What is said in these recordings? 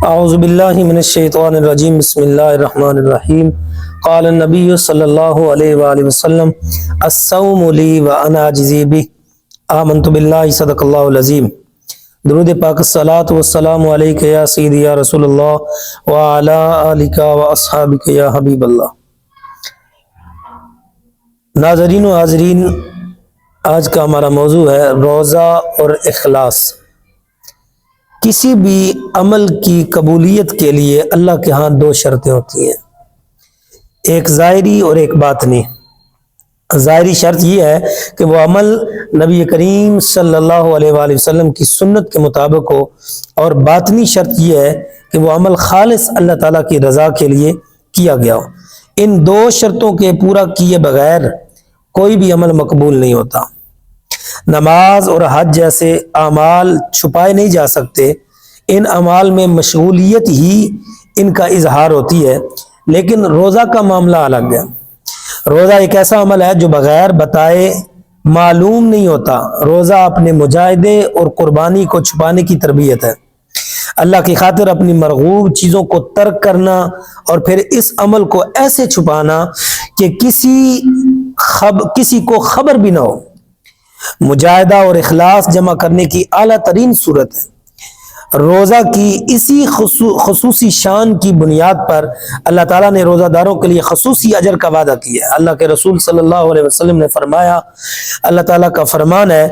اعوذ باللہ من الشیطان الرجیم بسم اللہ الرحمن الرحیم قال النبی صلی اللہ علیہ وآلہ وسلم الصوم لی وانا اجزی بہ آمنت باللہ صدق اللہ العظیم۔ درود پاک الصلاۃ والسلام علیک یا سیدی یا رسول اللہ وعلی آلک واصحابک یا حبیب اللہ۔ ناظرین و حاضرین، آج کا ہمارا موضوع ہے روزہ اور اخلاص۔ کسی بھی عمل کی قبولیت کے لیے اللہ کے ہاں دو شرطیں ہوتی ہیں، ایک ظاہری اور ایک باطنی۔ ظاہری شرط یہ ہے کہ وہ عمل نبی کریم صلی اللہ علیہ وآلہ وسلم کی سنت کے مطابق ہو، اور باطنی شرط یہ ہے کہ وہ عمل خالص اللہ تعالیٰ کی رضا کے لیے کیا گیا ہو۔ ان دو شرطوں کے پورا کیے بغیر کوئی بھی عمل مقبول نہیں ہوتا۔ نماز اور حج جیسے اعمال چھپائے نہیں جا سکتے، ان اعمال میں مشغولیت ہی ان کا اظہار ہوتی ہے، لیکن روزہ کا معاملہ الگ ہے۔ روزہ ایک ایسا عمل ہے جو بغیر بتائے معلوم نہیں ہوتا۔ روزہ اپنے مجاہدے اور قربانی کو چھپانے کی تربیت ہے۔ اللہ کی خاطر اپنی مرغوب چیزوں کو ترک کرنا اور پھر اس عمل کو ایسے چھپانا کہ کسی کو خبر بھی نہ ہو۔ مجاہدہ اور اخلاص جمع کرنے کی اعلیٰ ترین صورت ہے۔ روزہ کی اسی خصوصی شان کی بنیاد پر اللہ تعالیٰ نے روزہ داروں کے لیے خصوصی اجر کا وعدہ کیا ہے۔ اللہ کے رسول صلی اللہ علیہ وسلم نے فرمایا، اللہ تعالیٰ کا فرمان ہے،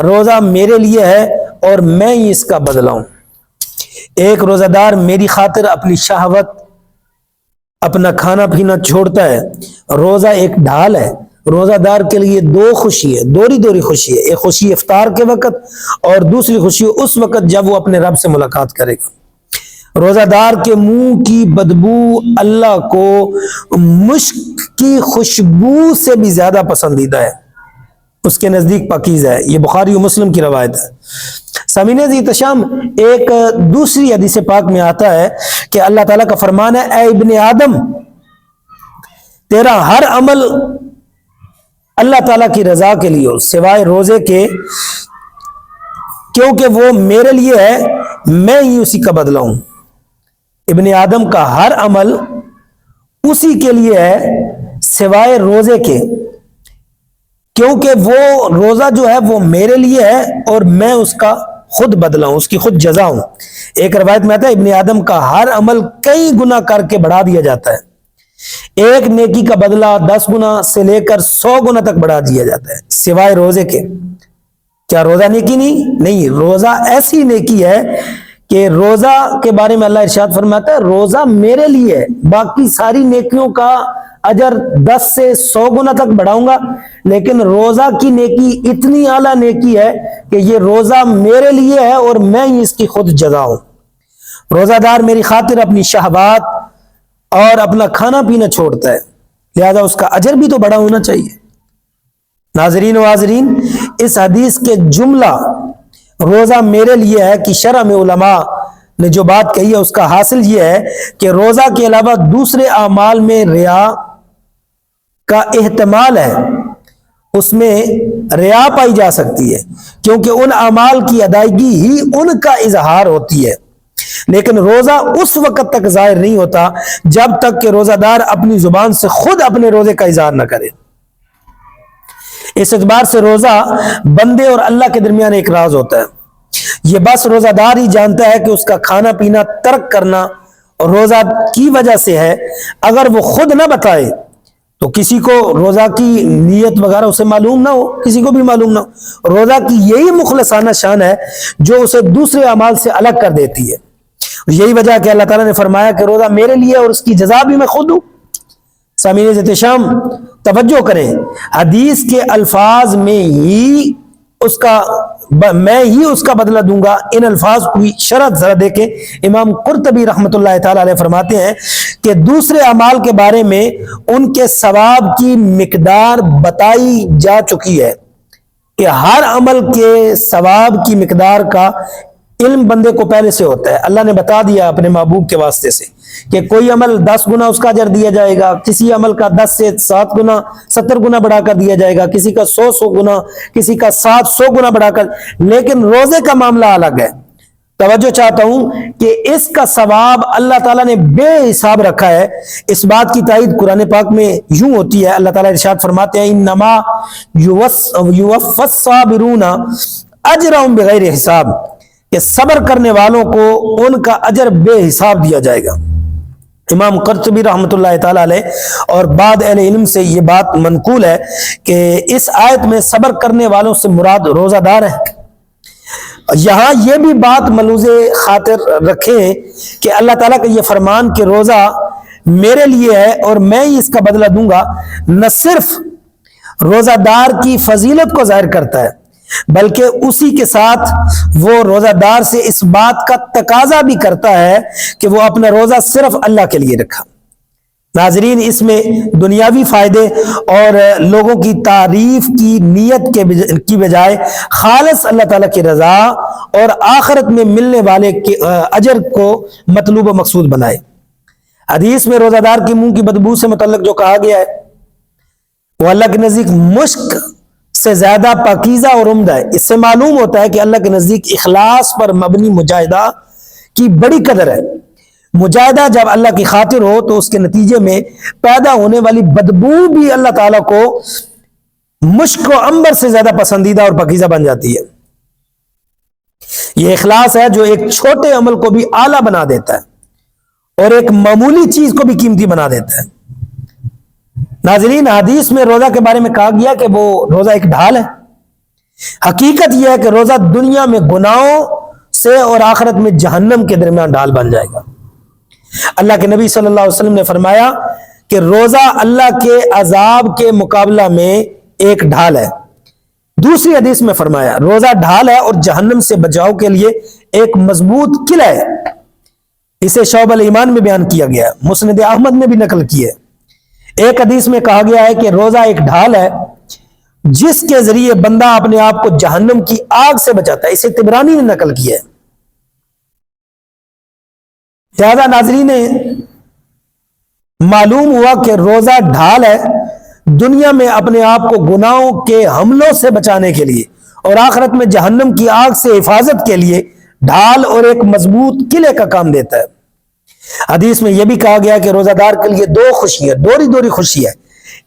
روزہ میرے لیے ہے اور میں ہی اس کا بدلہ ہوں۔ ایک روزہ دار میری خاطر اپنی شہوت، اپنا کھانا پینا چھوڑتا ہے۔ روزہ ایک ڈھال ہے۔ روزہ دار کے لیے دو خوشی ہے، دوری خوشی ہے۔ ایک خوشی افطار کے وقت اور دوسری خوشی اس وقت جب وہ اپنے رب سے ملاقات کرے گا۔ روزہ دار کے منہ کی بدبو اللہ کو مشک کی خوشبو سے بھی زیادہ پسندیدہ ہے، اس کے نزدیک پاکیزہ ہے۔ یہ بخاری و مسلم کی روایت ہے۔ سامعین عزیز احترام، ایک دوسری حدیث پاک میں آتا ہے کہ اللہ تعالیٰ کا فرمان ہے، اے ابن آدم، تیرا ہر عمل اللہ تعالیٰ کی رضا کے لیے ہو سوائے روزے کے، کیونکہ وہ میرے لیے ہے، میں ہی اسی کا بدلہ ہوں۔ ابن آدم کا ہر عمل اسی کے لیے ہے سوائے روزے کے، کیونکہ وہ روزہ جو ہے وہ میرے لیے ہے اور میں اس کا خود بدلہ ہوں، اس کی خود جزا ہوں۔ ایک روایت میں آتا ہے، ابن آدم کا ہر عمل کئی گنا کر کے بڑھا دیا جاتا ہے۔ ایک نیکی کا بدلہ 10 گنا سے لے کر 100 گنا تک بڑھا دیا جاتا ہے، سوائے روزے کے۔ کیا روزہ نیکی نہیں، روزہ ایسی نیکی ہے کہ روزہ کے بارے میں اللہ ارشاد فرماتا ہے، روزہ میرے لیے ہے، باقی ساری نیکیوں کا اجر 10 سے 100 گنا تک بڑھاؤں گا، لیکن روزہ کی نیکی اتنی اعلیٰ نیکی ہے کہ یہ روزہ میرے لیے ہے اور میں ہی اس کی خود جزا ہوں۔ روزہ دار میری خاطر اپنی شہوات اور اپنا کھانا پینا چھوڑتا ہے، لہذا اس کا اجر بھی تو بڑا ہونا چاہیے۔ ناظرین و حاضرین، اس حدیث کے جملہ روزہ میرے لیے ہے کہ شرع میں علماء نے جو بات کہی ہے اس کا حاصل یہ ہے کہ روزہ کے علاوہ دوسرے اعمال میں ریا کا احتمال ہے، اس میں ریا پائی جا سکتی ہے، کیونکہ ان اعمال کی ادائیگی ہی ان کا اظہار ہوتی ہے، لیکن روزہ اس وقت تک ظاہر نہیں ہوتا جب تک کہ روزہ دار اپنی زبان سے خود اپنے روزے کا اظہار نہ کرے۔ اس اعتبار سے روزہ بندے اور اللہ کے درمیان ایک راز ہوتا ہے۔ یہ بس روزہ دار ہی جانتا ہے کہ اس کا کھانا پینا ترک کرنا روزہ کی وجہ سے ہے۔ اگر وہ خود نہ بتائے تو کسی کو روزہ کی نیت وغیرہ اسے معلوم نہ ہو، کسی کو بھی معلوم نہ ہو۔ روزہ کی یہی مخلصانہ شان ہے جو اسے دوسرے اعمال سے الگ کر دیتی ہے۔ یہی وجہ کہ اللہ تعالیٰ نے فرمایا کہ روزہ میرے لیے اور اس کی جزا بھی میں خود ہوں۔ سامعین احترام، توجہ کریں، حدیث کے الفاظ میں ہی میں ہی اس کا بدلہ دوں گا، ان الفاظ کی شرط ذرا دیکھیں۔ امام قرطبی رحمۃ اللہ تعالی علیہ فرماتے ہیں کہ دوسرے اعمال کے بارے میں ان کے ثواب کی مقدار بتائی جا چکی ہے کہ ہر عمل کے ثواب کی مقدار کا علم بندے کو پہلے سے ہوتا ہے۔ اللہ نے بتا دیا اپنے محبوب کے واسطے سے کہ کوئی عمل 10 گنا اس کا اجر دیا جائے گا، کسی عمل کا 10 سے 7 گنا 70 گنا بڑھا کر دیا جائے گا، کسی کا 100 گنا، کسی کا 700 گنا بڑھا کر، لیکن روزے کا معاملہ الگ ہے۔ توجہ چاہتا ہوں کہ اس کا ثواب اللہ تعالیٰ نے بے حساب رکھا ہے۔ اس بات کی تائید قرآن پاک میں یوں ہوتی ہے، اللہ تعالیٰ ارشاد فرماتے ہیں انما یوفی الصابرون اجرہم بغیر حساب، کہ صبر کرنے والوں کو ان کا اجر بے حساب دیا جائے گا۔ امام قرطبی رحمۃ اللہ تعالی علیہ اور بعض اہل علم سے یہ بات منقول ہے کہ اس آیت میں صبر کرنے والوں سے مراد روزہ دار ہے۔ یہاں یہ بھی بات ملحوظ خاطر رکھیں کہ اللہ تعالیٰ کا یہ فرمان کہ روزہ میرے لیے ہے اور میں ہی اس کا بدلہ دوں گا، نہ صرف روزہ دار کی فضیلت کو ظاہر کرتا ہے بلکہ اسی کے ساتھ وہ روزہ دار سے اس بات کا تقاضا بھی کرتا ہے کہ وہ اپنا روزہ صرف اللہ کے لیے رکھا۔ ناظرین، اس میں دنیاوی فائدے اور لوگوں کی تعریف کی نیت کی بجائے خالص اللہ تعالیٰ کی رضا اور آخرت میں ملنے والے اجر کو مطلوب و مقصود بنائے۔ حدیث میں روزہ دار کی منہ کی بدبو سے متعلق جو کہا گیا ہے وہ اللہ کے نزدیک مشک سے زیادہ پاکیزہ اور عمدہ ہے۔ اس سے معلوم ہوتا ہے کہ اللہ کے نزدیک اخلاص پر مبنی مجاہدہ کی بڑی قدر ہے۔ مجاہدہ جب اللہ کی خاطر ہو تو اس کے نتیجے میں پیدا ہونے والی بدبو بھی اللہ تعالیٰ کو مشک و عنبر سے زیادہ پسندیدہ اور پاکیزہ بن جاتی ہے۔ یہ اخلاص ہے جو ایک چھوٹے عمل کو بھی اعلیٰ بنا دیتا ہے اور ایک معمولی چیز کو بھی قیمتی بنا دیتا ہے۔ ناظرین، حدیث میں روزہ کے بارے میں کہا گیا کہ وہ روزہ ایک ڈھال ہے۔ حقیقت یہ ہے کہ روزہ دنیا میں گناہوں سے اور آخرت میں جہنم کے درمیان ڈھال بن جائے گا۔ اللہ کے نبی صلی اللہ علیہ وسلم نے فرمایا کہ روزہ اللہ کے عذاب کے مقابلہ میں ایک ڈھال ہے۔ دوسری حدیث میں فرمایا روزہ ڈھال ہے اور جہنم سے بچاؤ کے لیے ایک مضبوط قلعہ ہے۔ اسے شعب الایمان میں بیان کیا گیا ہے، مسند احمد نے بھی نقل کی ہے۔ ایک حدیث میں کہا گیا ہے کہ روزہ ایک ڈھال ہے جس کے ذریعے بندہ اپنے آپ کو جہنم کی آگ سے بچاتا ہے۔ اسے طبرانی نے نقل کیا ہے۔ لہذا ناظرین، معلوم ہوا کہ روزہ ڈھال ہے دنیا میں اپنے آپ کو گناہوں کے حملوں سے بچانے کے لیے اور آخرت میں جہنم کی آگ سے حفاظت کے لیے ڈھال اور ایک مضبوط قلعے کا کام دیتا ہے۔ حدیث میں یہ بھی کہا گیا کہ روزہ دار کے لیے دو خوشی ہے، دوری خوشی ہے،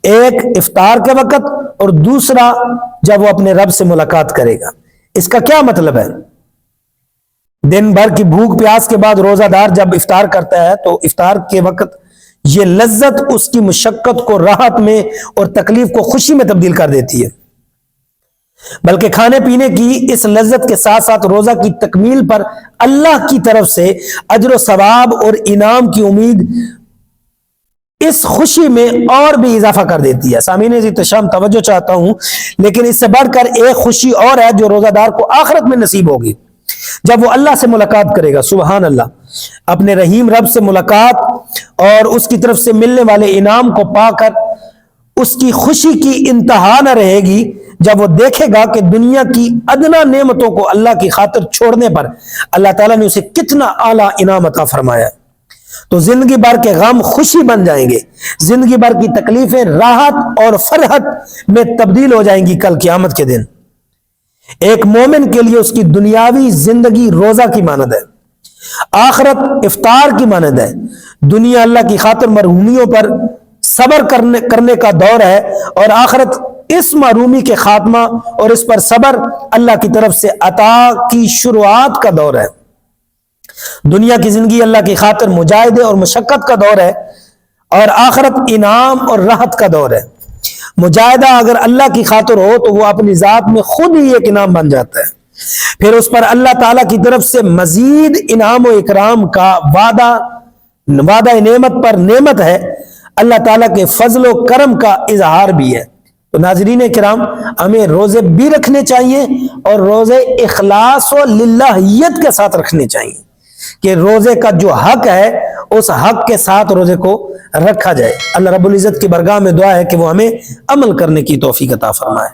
ایک افطار کے وقت اور دوسرا جب وہ اپنے رب سے ملاقات کرے گا۔ اس کا کیا مطلب ہے؟ دن بھر کی بھوک پیاس کے بعد روزہ دار جب افطار کرتا ہے تو افطار کے وقت یہ لذت اس کی مشقت کو راحت میں اور تکلیف کو خوشی میں تبدیل کر دیتی ہے، بلکہ کھانے پینے کی اس لذت کے ساتھ ساتھ روزہ کی تکمیل پر اللہ کی طرف سے اجر و ثواب اور انعام کی امید اس خوشی میں اور بھی اضافہ کر دیتی ہے۔ سامعین احتشام، توجہ چاہتا ہوں، لیکن اس سے بڑھ کر ایک خوشی اور ہے جو روزہ دار کو آخرت میں نصیب ہوگی جب وہ اللہ سے ملاقات کرے گا۔ سبحان اللہ، اپنے رحیم رب سے ملاقات اور اس کی طرف سے ملنے والے انعام کو پا کر اس کی خوشی کی انتہا نہ رہے گی جب وہ دیکھے گا کہ دنیا کی ادنا نعمتوں کو اللہ کی خاطر چھوڑنے پر اللہ تعالیٰ نے اسے کتنا اعلیٰ انعام عطا فرمایا، تو زندگی بھر کے غم خوشی بن جائیں گے، زندگی بھر کی تکلیفیں راحت اور فرحت میں تبدیل ہو جائیں گی کل قیامت کے دن۔ ایک مومن کے لیے اس کی دنیاوی زندگی روزہ کی مانند ہے، آخرت افطار کی مانند ہے۔ دنیا اللہ کی خاطر مرحومیوں پر صبر کرنے کا دور ہے اور آخرت اس محرومی کے خاتمہ اور اس پر صبر اللہ کی طرف سے عطا کی شروعات کا دور ہے۔ دنیا کی زندگی اللہ کی خاطر مجاہدے اور مشقت کا دور ہے اور آخرت انعام اور راحت کا دور ہے۔ مجاہدہ اگر اللہ کی خاطر ہو تو وہ اپنی ذات میں خود ہی ایک انعام بن جاتا ہے، پھر اس پر اللہ تعالیٰ کی طرف سے مزید انعام و اکرام کا وعدہ نعمت پر نعمت ہے، اللہ تعالیٰ کے فضل و کرم کا اظہار بھی ہے۔ تو ناظرین کرام، ہمیں روزے بھی رکھنے چاہیے اور روزے اخلاص و للہیت کے ساتھ رکھنے چاہیے کہ روزے کا جو حق ہے اس حق کے ساتھ روزے کو رکھا جائے۔ اللہ رب العزت کی بارگاہ میں دعا ہے کہ وہ ہمیں عمل کرنے کی توفیق عطا فرمائے۔